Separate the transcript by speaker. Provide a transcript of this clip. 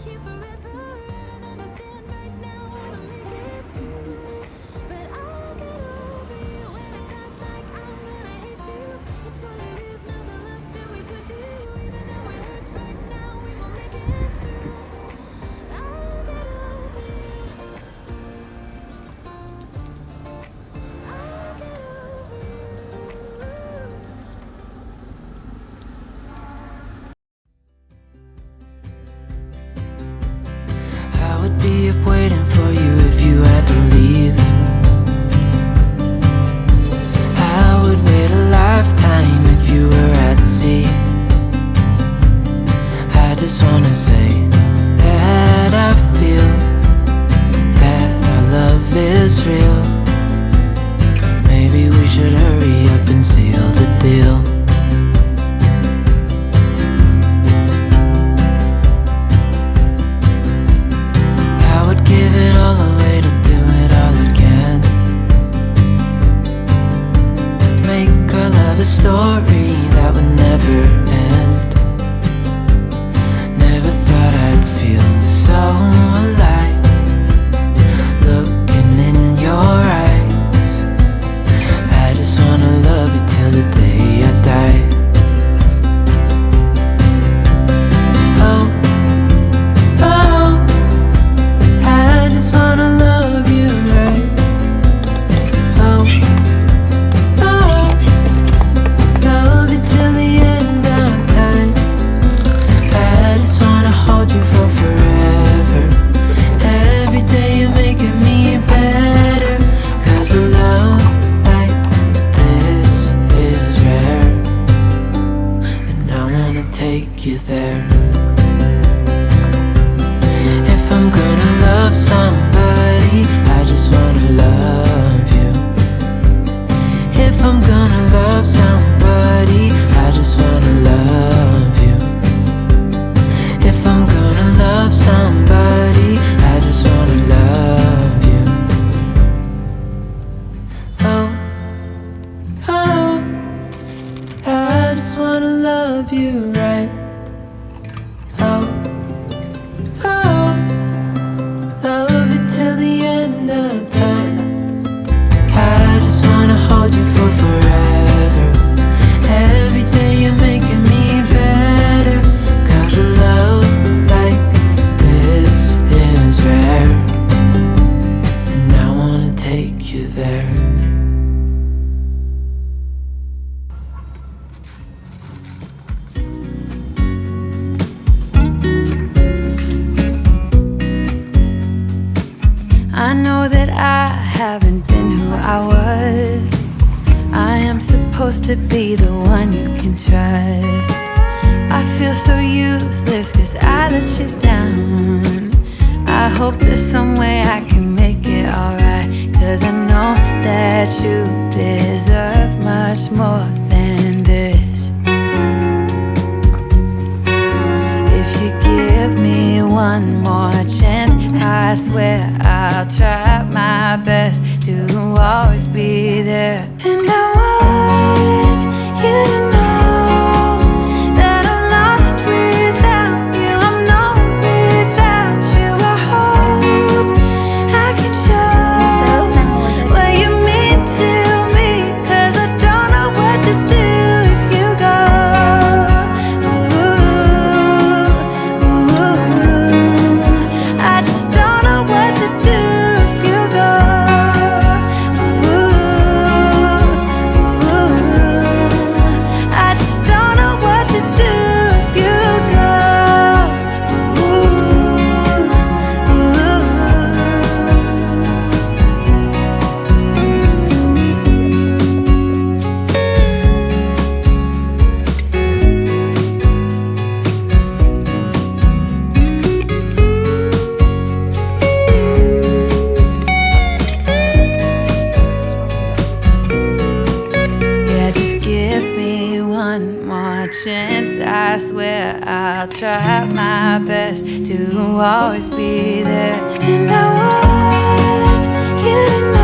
Speaker 1: here forever. I don't understand right now how to make it through, but I'll get over you. And it's not like I'm gonna hate you. It's what it is, nothing left that we could do. Even though it hurts right now, we will make it through. I'll get over you. I'll get over you.
Speaker 2: I would be up waiting for you if you had to leave. I would wait a lifetime if you were at sea. I just wanna say that I feel that our love is real. Maybe we should hurry up and seal the deal. I would give it all away to do it all again. Make our love a story that would never end. Never thought I'd feel so alive, looking in your eyes. I just wanna love you till the day I die. Oh, oh, I just wanna love you right. Oh, oh, love you till the end of time. I just wanna hold you for forever. Every day you're making me better. 'Cause a love like this is rare, and I wanna take you there. If I'm gonna love somebody, I just wanna love you. If I'm gonna love somebody, I just wanna love you. If I'm gonna love somebody, I just wanna love you. Oh, oh, I just wanna love you right. Oh, oh, love you till the end of time. I just wanna hold you for forever. Every day you're making me better. 'Cause a love like this is rare, and I wanna take you there.
Speaker 1: I know that I haven't been who I was. I am supposed to be the one you can trust. I feel so useless 'cause I let you down. I hope there's some way I can make it alright. 'Cause I know that you deserve much more than this. If you give me one more chance, I swear I'll try my best to always be there. And I want you to know that I'm lost without you. I'm not without you. I hope I can show what you mean to me. 'Cause I don't know what to do if you go. Ooh, ooh, I just don't know what to do if you go. Ooh, ooh, I just don't know what to do if you go. Ooh, ooh. Yeah, just give me one more chance. I swear I'll try my best to always be there. And I want you to know